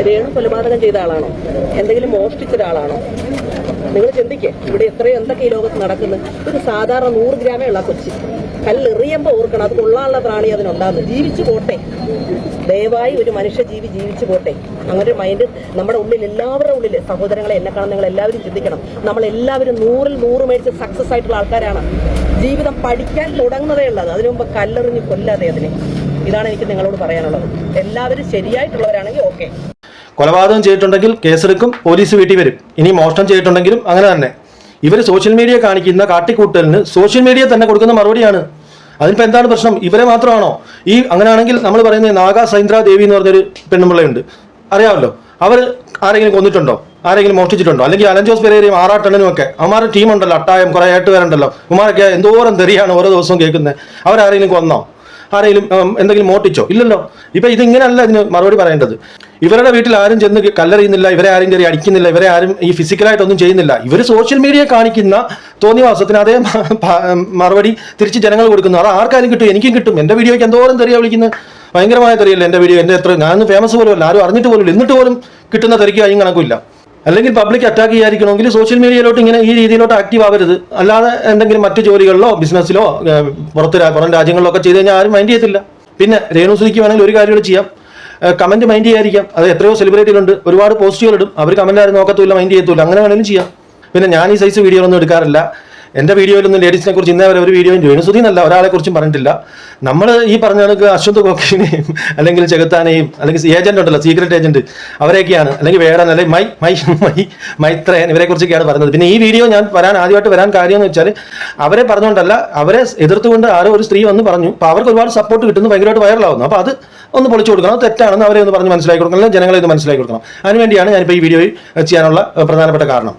രേണു കൊലപാതകം ചെയ്ത ആളാണോ? എന്തെങ്കിലും മോഷ്ടിച്ച ഒരാളാണോ? നിങ്ങൾ ചിന്തിക്കേ, ഇവിടെ എന്തൊക്കെ ഈ ലോകത്ത് നടക്കുന്നത്. ഒരു സാധാരണ 100 ഗ്രാമേ ഉള്ള കൊച്ചി കല്ലെറിയുമ്പോൾ ഓർക്കണം, അത് കൊള്ളാനുള്ള പ്രാണി അതിനുണ്ടാകുന്നത്. ജീവിച്ചു പോട്ടെ, ദയവായി ഒരു മനുഷ്യജീവി ജീവിച്ചു പോട്ടെ. അങ്ങനെ ഒരു മൈൻഡ് നമ്മുടെ ഉള്ളിൽ, എല്ലാവരുടെ ഉള്ളിൽ. സഹോദരങ്ങളെ, എന്നെ കാണാൻ നിങ്ങൾ എല്ലാവരും ചിന്തിക്കണം. നമ്മളെല്ലാവരും 100-ൽ 100 മേടിച്ച് സക്സസ് ആയിട്ടുള്ള ആൾക്കാരാണ്. ജീവിതം പഠിക്കാൻ തുടങ്ങുന്നതേ ഉള്ളത്. അതിനു മുമ്പ് കല്ലെറിഞ്ഞ് കൊല്ലാതെ അതിനെ. ഇതാണ് എനിക്ക് നിങ്ങളോട് പറയാനുള്ളത്. എല്ലാവരും ശരിയായിട്ടുള്ളവരാണെങ്കിൽ ഓക്കെ. കൊലപാതകം ചെയ്തിട്ടുണ്ടെങ്കിൽ കേസെടുക്കും, പോലീസ് വീട്ടിൽ വരും. ഇനി മോഷണം ചെയ്തിട്ടുണ്ടെങ്കിലും അങ്ങനെ തന്നെ. ഇവർ സോഷ്യൽ മീഡിയ കാണിക്കുന്ന കാട്ടിക്കൂട്ടലിന് സോഷ്യൽ മീഡിയ തന്നെ കൊടുക്കുന്ന മറുപടിയാണ്. അതിനിപ്പോൾ എന്താണ് പ്രശ്നം? ഇവരെ മാത്രമാണോ? അങ്ങനെയാണെങ്കിൽ നമ്മൾ പറയുന്നത് നാഗ സൈന്ദ്ര ദേവി എന്ന് പറഞ്ഞൊരു പെണ്ണുമ്പിള്ളയുണ്ട്, അറിയാമല്ലോ. അവർ ആരെങ്കിലും കൊന്നിട്ടുണ്ടോ? ആരെങ്കിലും മോഷ്ടിച്ചിട്ടുണ്ടോ? അല്ലെങ്കിൽ അലൻ ജോസ് പെരേരയും ആറാട്ടണ്ണനും ഒക്കെ അവന്മാരുടെ ടീമുണ്ടല്ലോ, അട്ടായം കുറേ 8 പേരുണ്ടല്ലോ. അവന്മാരൊക്കെ എന്തോരം തെറിയാണ് ഓരോ ദിവസവും കേൾക്കുന്നത്. അവരാരെങ്കിലും കൊന്നോ? ആരെങ്കിലും എന്തെങ്കിലും മോട്ടിച്ചോ? ഇല്ലല്ലോ. ഇപ്പം ഇതിങ്ങനെയല്ല ഇതിന് മറുപടി പറയേണ്ടത്. ഇവരുടെ വീട്ടിൽ ആരും ചെന്ന് കല്ലെറിയുന്നില്ല, ഇവരെ ആരും കയറി അടിക്കുന്നില്ല, ഇവരെ ആരും ഈ ഫിസിക്കലായിട്ടൊന്നും ചെയ്യുന്നില്ല. ഇവർ സോഷ്യൽ മീഡിയ കാണിക്കുന്ന തോന്നിവാസത്തിന് അതേ മറുപടി തിരിച്ച് ജനങ്ങൾ കൊടുക്കുന്നു. അത് ആർക്കാരും കിട്ടും, എനിക്കും കിട്ടും. എൻ്റെ വീഡിയോയ്ക്ക് എന്തോരം തെറിയാ വിളിക്കുന്നത്, ഭയങ്കരമായ തെറിയല്ലേ എൻ്റെ വീഡിയോ. എൻ്റെ ഞാനൊന്നും ഫേമസ് പോലും അല്ല, ആരും അറിഞ്ഞിട്ട് പോലും, എന്നിട്ട് പോലും കിട്ടുന്ന തെറിക്ക് അതിന് കണക്കില്ല. അല്ലെങ്കിൽ പബ്ലിക് അറ്റാക്ക് ചെയ്യാതിരിക്കണമെങ്കിൽ സോഷ്യൽ മീഡിയയിലോട്ട് ഇങ്ങനെ ഈ രീതിയിലോട്ട് ആക്റ്റീവ് ആവരുത്. അല്ലാതെ എന്തെങ്കിലും മറ്റു ജോലികളിലോ ബിസിനസ്സിലോ പുറം രാജ്യങ്ങളിലോ ഒക്കെ ചെയ്ത് കഴിഞ്ഞാൽ ആരും മൈൻഡ് ചെയ്യത്തില്ല. പിന്നെ രേണുസുതിക്ക് വേണമെങ്കിൽ ഒരു കാര്യം ചെയ്യാം, കമന്റ് മൈൻഡ് ചെയ്യാതിരിക്കാം. അത് എത്രയോ സെലിബ്രിറ്റികളുണ്ട്, ഒരുപാട് പോസ്റ്റുകൾ ഇടും, അവർ കമന്റ് ആരും നോക്കത്തില്ല, മൈൻഡ് ചെയ്യത്തില്ല. അങ്ങനെ വേണമെങ്കിലും ചെയ്യാം. പിന്നെ ഞാൻ ഈ സൈസ് വീഡിയോ ഒന്നും എടുക്കാറില്ല. എൻ്റെ വീഡിയോയിലൊന്നും ലേഡീസിനെ കുറിച്ച് ഇന്നേ വരെ ഒരു വീഡിയോയും രേണുസുതി എന്നല്ല ഒരാളെ കുറിച്ചും പറഞ്ഞിട്ടില്ല. നമ്മൾ ഈ പറഞ്ഞ കണക്ക് അശ്വന്ത് കോക്കിനെയും അല്ലെങ്കിൽ ചെകുത്താനെയും അല്ലെങ്കിൽ ഏജന്റ് ഉണ്ടല്ലോ, സീക്രട്ട് ഏജന്റ്, അവരെയൊക്കെയാണ്. അല്ലെങ്കിൽ വേടൻ, അല്ലെങ്കിൽ മൈത്രയൻ, ഇവരെ കുറിച്ചൊക്കെയാണ് പറഞ്ഞത്. പിന്നെ ഈ വീഡിയോ ഞാൻ ആദ്യമായിട്ട് വരാൻ കാര്യം എന്ന് വെച്ചാൽ അവരെ പറഞ്ഞുകൊണ്ടല്ല, അവരെ എതിർത്തുകൊണ്ട് ആരോ ഒരു സ്ത്രീ വന്ന് പറഞ്ഞു. അപ്പോൾ അവർക്ക് ഒരുപാട് സപ്പോർട്ട് കിട്ടുന്നു, ഭയങ്കരമായിട്ട് വൈറലാവുന്നു. അപ്പോൾ അത് ഒന്ന് പൊളിച്ചു കൊടുക്കണം. അത് തെറ്റാണെന്ന് അവരെ ഒന്ന് പറഞ്ഞ് മനസ്സിലാക്കി കൊടുക്കണം, ജനങ്ങളെ ഒന്ന് മനസ്സിലാക്കി കൊടുക്കണം. അതിനുവേണ്ടിയാണ് ഞാനിപ്പോൾ ഈ വീഡിയോ ചെയ്യാനുള്ള പ്രധാനപ്പെട്ട കാരണം.